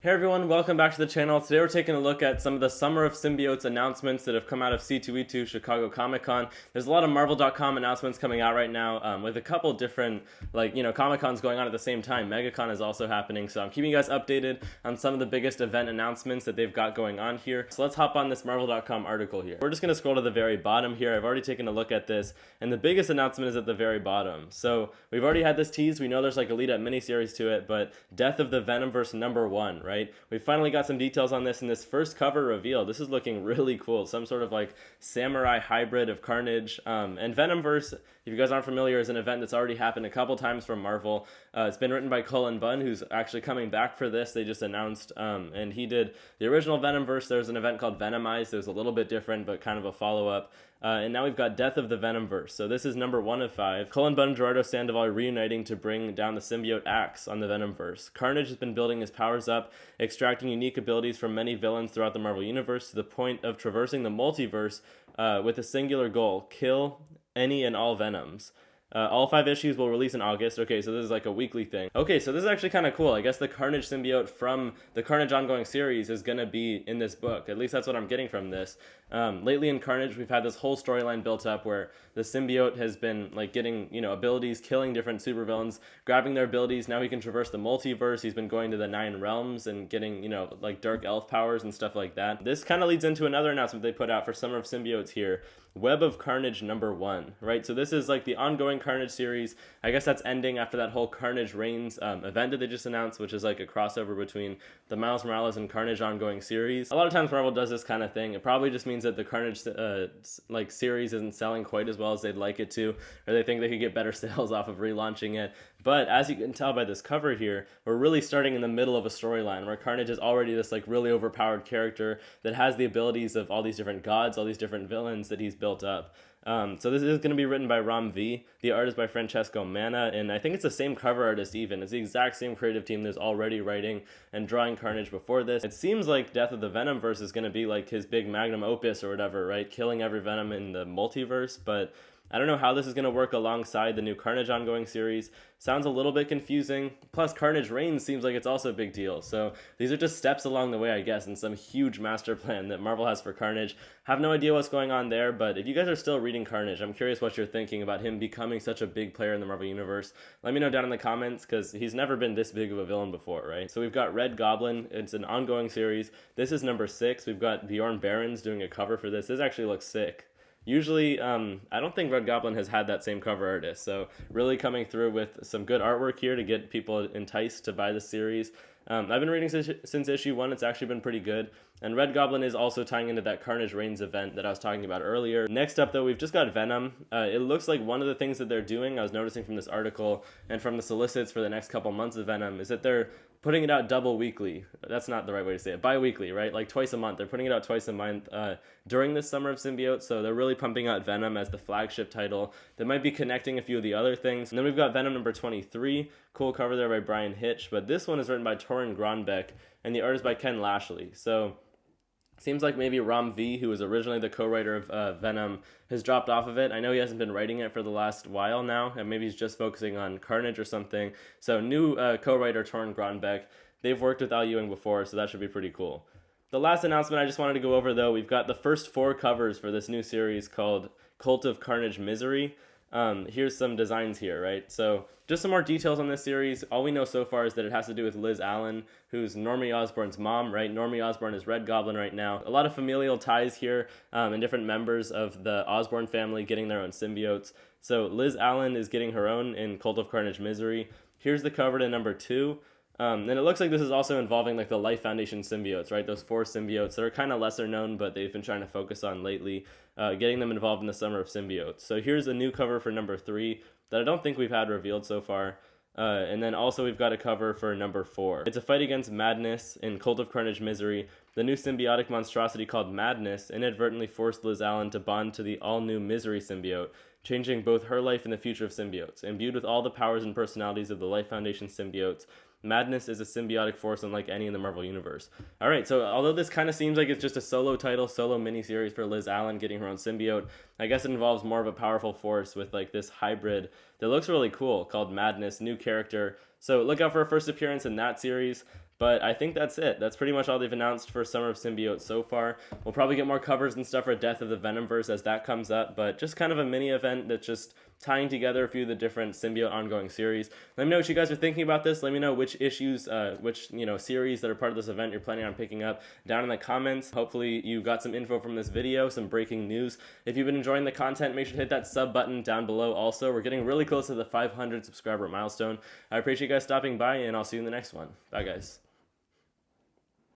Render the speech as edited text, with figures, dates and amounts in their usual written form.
Hey everyone, welcome back to the channel. Today we're taking a look at some of the Summer of Symbiotes announcements that have come out of C2E2 Chicago Comic Con. There's a lot of Marvel.com announcements coming out right now with a couple different, Comic Cons going on at the same time. MegaCon is also happening, so I'm keeping you guys updated on some of the biggest event announcements that they've got going on here. So let's hop on this Marvel.com article here. We're just going to scroll to the very bottom here. I've already taken a look at this, and the biggest announcement is at the very bottom. So we've already had this tease. We know there's like a lead-up miniseries to it, but Death of the Venomverse #1. Right? We finally got some details on this in this first cover reveal. This is looking really cool. Some sort of like samurai hybrid of Carnage. And Venomverse, if you guys aren't familiar, is an event that's already happened a couple times from Marvel. It's been written by Cullen Bunn, who's actually coming back for this. They just announced, and he did the original Venomverse. There's an event called Venomized. It was a little bit different, but kind of a follow-up. And now we've got Death of the Venomverse. So this is #1 of 5. Cullen Bunn and Gerardo Sandoval reuniting to bring down the symbiote axe on the Venomverse. Carnage has been building his powers up, extracting unique abilities from many villains throughout the Marvel Universe to the point of traversing the multiverse with a singular goal: kill any and all Venoms. All 5 issues will release in August. Okay, so this is like a weekly thing. Okay, so this is actually kind of cool. I guess the Carnage symbiote from the Carnage ongoing series is going to be in this book. At least that's what I'm getting from this. Lately in Carnage, we've had this whole storyline built up where the symbiote has been like getting, abilities, killing different supervillains, grabbing their abilities. Now he can traverse the multiverse. He's been going to the 9 realms and getting, like dark elf powers and stuff like that. This kind of leads into another announcement they put out for Summer of Symbiotes here. Web of Carnage #1, right? So this is like the ongoing Carnage series. I guess that's ending after that whole Carnage Reigns event that they just announced, which is like a crossover between the Miles Morales and Carnage ongoing series. A lot of times Marvel does this kind of thing. It probably just means that the Carnage series isn't selling quite as well as they'd like it to, or they think they could get better sales off of relaunching it. But as you can tell by this cover here, we're really starting in the middle of a storyline where Carnage is already this like really overpowered character that has the abilities of all these different gods, all these different villains that he's built up. So this is going to be written by Ram V. The art is by Francesco Manna, and I think it's the same cover artist even. It's the exact same creative team that's already writing and drawing Carnage before this. It seems like Death of the Venomverse is going to be like his big magnum opus or whatever, right? Killing every Venom in the multiverse, but I don't know how this is going to work alongside the new Carnage ongoing series. Sounds a little bit confusing. Plus, Carnage Reigns seems like it's also a big deal. So these are just steps along the way, I guess, in some huge master plan that Marvel has for Carnage. Have no idea what's going on there, but if you guys are still reading Carnage, I'm curious what you're thinking about him becoming such a big player in the Marvel Universe. Let me know down in the comments, because he's never been this big of a villain before, right? So we've got Red Goblin. It's an ongoing series. This is #6. We've got Bjorn Barons doing a cover for this. This actually looks sick. Usually, I don't think Red Goblin has had that same cover artist, so really coming through with some good artwork here to get people enticed to buy the series. I've been reading since issue 1. It's actually been pretty good. And Red Goblin is also tying into that Carnage Reigns event that I was talking about earlier. Next up, though, we've just got Venom. It looks like one of the things that they're doing, I was noticing from this article and from the solicits for the next couple months of Venom, is that they're putting it out double weekly. That's not the right way to say it. Bi-weekly, right? Like twice a month. They're putting it out twice a month during this Summer of Symbiote. So they're really pumping out Venom as the flagship title. They might be connecting a few of the other things. And then we've got Venom #23. Cool cover there by Brian Hitch. But this one is written by Torrin Gronbeck, and the art is by Ken Lashley. So seems like maybe Ram V, who was originally the co-writer of Venom, has dropped off of it. I know he hasn't been writing it for the last while now, and maybe he's just focusing on Carnage or something. So new co-writer Torrin Gronbeck. They've worked with Al Ewing before, so that should be pretty cool. The last announcement I just wanted to go over, though, we've got the first 4 covers for this new series called Cult of Carnage Misery. Here's some designs here, right? So just some more details on this series. All we know so far is that it has to do with Liz Allen, who's Normie Osborn's mom, right? Normie Osborn is Red Goblin right now. A lot of familial ties here, and different members of the Osborn family getting their own symbiotes. So Liz Allen is getting her own in Cult of Carnage Misery. Here's the cover to #2. And it looks like this is also involving like the Life Foundation symbiotes, right? Those 4 symbiotes that are kind of lesser known, but they've been trying to focus on lately, getting them involved in the Summer of Symbiotes. So here's a new cover for #3 that I don't think we've had revealed so far. And then also we've got a cover for #4. It's a fight against madness in Cult of Carnage Misery. The new symbiotic monstrosity called Madness inadvertently forced Liz Allen to bond to the all-new Misery symbiote, changing both her life and the future of symbiotes. Imbued with all the powers and personalities of the Life Foundation symbiotes, Madness is a symbiotic force unlike any in the Marvel Universe. Alright, so although this kind of seems like it's just a solo title, solo miniseries for Liz Allen getting her own symbiote, I guess it involves more of a powerful force with like this hybrid that looks really cool called Madness, new character. So look out for a first appearance in that series. But I think that's it. That's pretty much all they've announced for Summer of Symbiote so far. We'll probably get more covers and stuff for Death of the Venomverse as that comes up, but just kind of a mini event that's just tying together a few of the different symbiote ongoing series. Let me know what you guys are thinking about this. Let me know which issues, which series that are part of this event you're planning on picking up down in the comments. Hopefully you got some info from this video, some breaking news. If you've been enjoying the content, make sure to hit that sub button down below also. We're getting really close to the 500 subscriber milestone. I appreciate you guys stopping by, and I'll see you in the next one. Bye, guys.